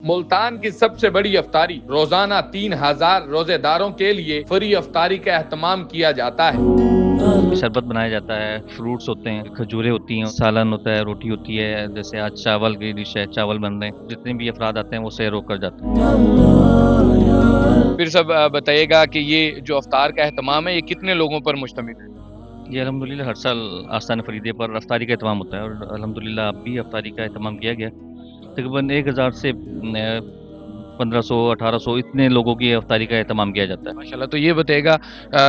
मुल्तान की सबसे बड़ी अफ्तारी रोजाना 3000 रोजेदारों के लिए फ्री अफ्तारी का एहतमाम किया जाता है। शरबत बनाया जाता है, फ्रूट्स होते हैं, खजूरें होती हैं, सालन होता है, रोटी होती है। जैसे आज चावल की डिश है, चावल बन रहे हैं। जितने भी अफराद आते हैं वो सैर होकर जाते हैं। फिर सब बताइएगा कि ये जो अफ्तार का एहतमाम है ये कितने लोगों पर मुश्तमिल है? ये अल्हम्दुलिल्लाह हर साल आस्तान फरीदे पर अफ्तारी का एहतमाम होता है और अल्हम्दुलिल्लाह अब भी अफ्तारी का एहतमाम किया गया। तकरीबन 1000 से 1500-1800 इतने लोगों की अफ्तारी का एहतमाम किया जाता है। माशाल्लाह। तो ये बताइएगा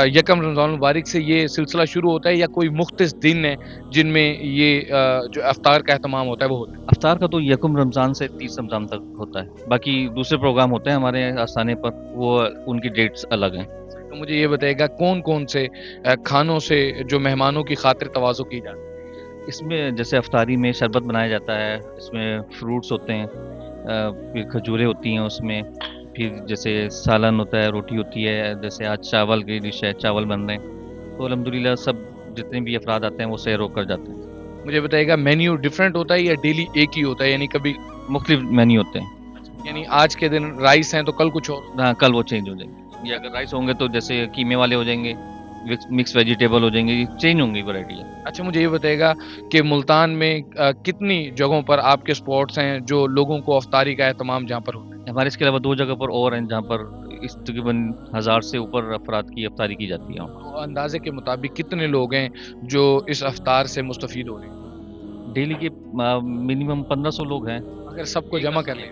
यकम रमज़ान मुबारक से ये सिलसिला शुरू होता है या कोई मुख्तस दिन है जिनमें ये जो अफ्तार का एहतमाम होता है वो होता है? अफ्तार का तो यकम रमज़ान से 30 रमज़ान तक होता है। बाकी दूसरे प्रोग्राम होते हैं हमारे आस्थाने पर, वो उनकी डेट्स अलग हैं। तो मुझे ये बताइएगा कौन कौन से खानों से जो मेहमानों की खातिर तवाज़ो की जाती है? इसमें जैसे अफ्तारी में शरबत बनाया जाता है, इसमें फ्रूट्स होते हैं, फिर खजूरें होती हैं उसमें, फिर जैसे सालन होता है, रोटी होती है। जैसे आज चावल की डिश है, चावल बन रहे हैं। तो अल्हम्दुलिल्लाह सब जितने भी अफराद आते हैं वो सैर होकर जाते हैं। मुझे बताइएगा मेन्यू डिफरेंट होता है या डेली एक ही होता है, यानी कभी मुख्तलिफ मेन्यू होते हैं। यानी आज के दिन राइस हैं तो कल कुछ और? हाँ, कल वो चेंज हो जाएंगे। या अगर राइस होंगे तो जैसे कीमे वाले हो जाएंगे, मिक्स वेजिटेबल हो जाएंगे, चेंज होंगी वैरायटी। अच्छा, मुझे ये बताइएगा कि मुल्तान में कितनी जगहों पर आपके स्पॉट्स हैं जो लोगों को अफ्तारी का एहतमाम जहाँ पर होता है? हमारे इसके अलावा 2 जगह पर और हैं जहाँ पर इस तकरीबन 1000 से ऊपर अफराद की अफ्तारी की जाती है। तो अंदाजे के मुताबिक कितने लोग हैं जो इस अफ्तार से मुस्तफ़ीद हो रहे हैं? डेली के मिनिमम 1500 लोग हैं। अगर सबको जमा कर लें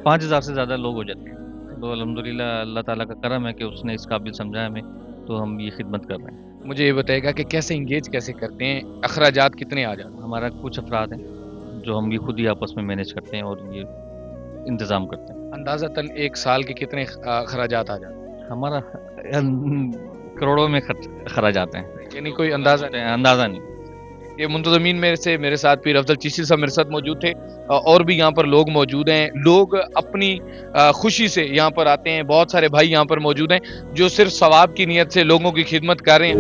5000 से ज़्यादा लोग हो जाते हैं। तो अल्हम्दुलिल्लाह अल्लाह ताला का करम है कि उसने इस काबिल समझा हमें, तो हम ये खिदमत कर रहे हैं। मुझे ये बताइएगा कि कैसे इंगेज कैसे करते हैं, अखराजात कितने आ जाते हैं? हमारा कुछ अफराद हैं जो हम भी खुद ही आपस में मैनेज करते हैं और ये इंतज़ाम करते हैं। अंदाज़तन एक साल के कितने अखराजात आ जाते हैं? हमारा करोड़ों में खर्च हैं, यानी कोई अंदाज़ा अंदाज़ा नहीं। ये मुंतज़मीन में से मेरे साथ पीर अफजल चिश्ती साहब मेरे साथ मौजूद थे और भी यहाँ पर लोग मौजूद हैं। लोग अपनी खुशी से यहाँ पर आते हैं। बहुत सारे भाई यहाँ पर मौजूद हैं जो सिर्फ सवाब की नीयत से लोगों की खिदमत कर रहे हैं।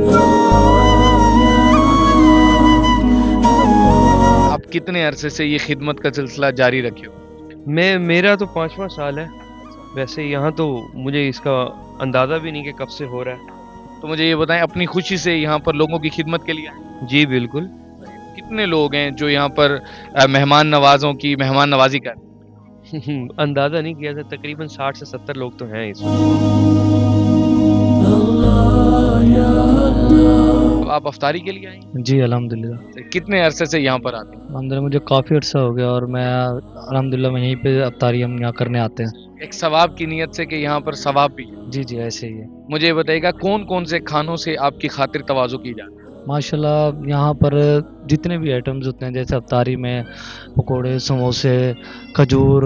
आप कितने अरसे से ये खिदमत का सिलसिला जारी रखे हो? मेरा तो 5वां साल है। वैसे यहाँ तो मुझे इसका अंदाज़ा भी नहीं कि कब से हो रहा है। तो मुझे ये बताएं, अपनी खुशी से यहाँ पर लोगों की खिदमत के लिए आए? जी बिल्कुल। कितने लोग हैं जो यहाँ पर मेहमान नवाजों की मेहमान नवाजी कर? अंदाज़ा नहीं किया था, तकरीबन 60 से 70 लोग तो हैं इसमें। आप अफ्तारी के लिए आए? जी अल्हम्दुलिल्लाह। कितने अरसे से यहाँ पर आते हैं? अंदर मुझे काफ़ी अर्सा हो गया और मैं अल्हम्दुलिल्लाह मैं यहीं पे अफ्तारी हम यहाँ करने आते हैं। एक सवाब की नीयत से कि यहाँ पर सवाब भी है। जी जी ऐसे ही है। मुझे बताइएगा कौन कौन से खानों से आपकी खातिर तवाज़ो की जाती है? माशाल्लाह यहाँ पर जितने भी आइटम्स होते हैं, जैसे अफ्तारी में पकोड़े, समोसे, खजूर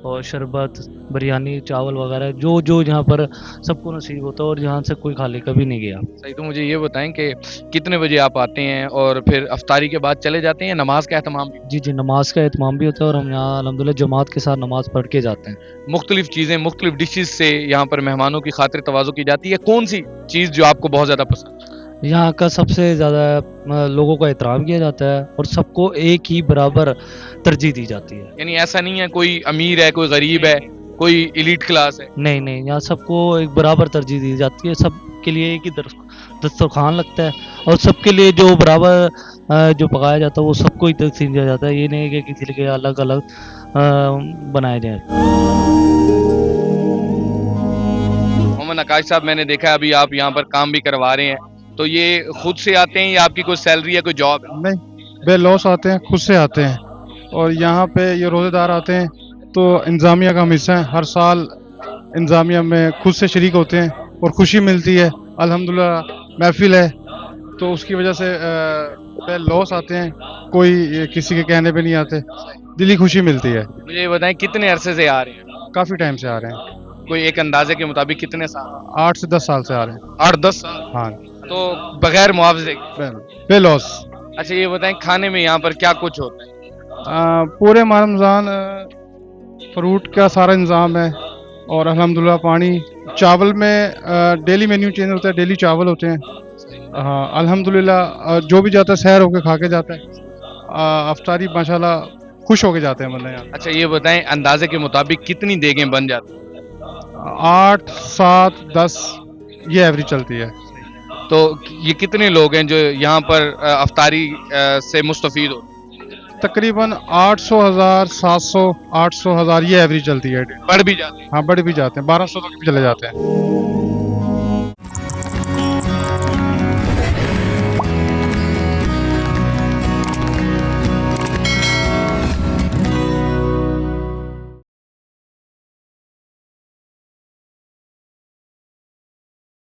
और शरबत, बिरयानी, चावल वगैरह जो जो यहाँ पर सबको नसीब होता है और यहाँ से कोई खाली कभी नहीं गया। सही। तो मुझे ये बताएं कि कितने बजे आप आते हैं और फिर अफ्तारी के बाद चले जाते हैं? नमाज का एहतमाम भी? जी जी नमाज का एहतमाम भी होता है और हम यहाँ अल्हम्दुलिल्लाह जमात के साथ नमाज पढ़ के जाते हैं। मुख्तलिफ चीज़ें, मुख्तलिफ डिशेस से यहाँ पर मेहमानों की खातिर तवाज़ो की जाती है। कौन सी चीज़ जो आपको बहुत ज़्यादा पसंद है? यहाँ का सबसे ज़्यादा लोगों का एहतराम किया जाता है और सबको एक ही बराबर तरजीह दी जाती है। यानी ऐसा नहीं है कोई अमीर है, कोई गरीब है, कोई एलीट क्लास है? नहीं नहीं, यहाँ सबको एक बराबर तरजीह दी जाती है। सबके लिए एक ही दस्तरखान लगता है और सबके लिए जो बराबर जो पकाया जाता है वो सबको ही तकसीम दिया जाता है। ये नहीं कि किसी के अलग अलग बनाए जाए। मोहम्मद नकाश साहब, मैंने देखा है अभी आप यहाँ पर काम भी करवा रहे हैं, तो ये खुद से आते हैं या आपकी कोई सैलरी है, कोई जॉब है? नहीं, बेलौस आते हैं, खुद से आते हैं और यहाँ पे ये रोज़ेदार आते हैं तो इंतज़ामिया का हम हिस्सा है। हर साल इंतज़ामिया में खुद से शरीक होते हैं और खुशी मिलती है। अल्हम्दुलिल्लाह महफिल है तो उसकी वजह से बेलौस आते हैं, कोई किसी के कहने पे नहीं आते, दिली खुशी मिलती है। मुझे ये बताएं कितने अरसे से आ रहे हैं? काफ़ी टाइम से आ रहे हैं, कोई एक अंदाजे के मुताबिक कितने साल? 8 से 10 साल से आ रहे हैं। 8-10 साल? हाँ, तो बगैर मुआवजे? बेलौस। अच्छा, ये बताएं खाने में यहाँ पर क्या कुछ होता है? पूरे माह रमज़ान फ्रूट का सारा इंतज़ाम है और अल्हम्दुलिल्लाह पानी, चावल में डेली मेन्यू चेंज होता है, डेली चावल होते हैं। हाँ अल्हम्दुलिल्लाह जो भी जाता है सैर होकर खा के जाता है। अफ्तारी माशाल्लाह खुश होके जाते हैं बंदे यहाँ। अच्छा ये बताएं अंदाजे के मुताबिक कितनी देगें बन जाती हैं? 8, 7, 10 ये एवरेज चलती है। तो ये कितने लोग हैं जो यहाँ पर अफ्तारी से मुस्तफीद हो? तकरीबन 800,000, 700, 800,000 ये एवरेज चलती है। बढ़ भी जाती है? हाँ बढ़ भी जाते हैं, 1200 तक भी चले जाते हैं।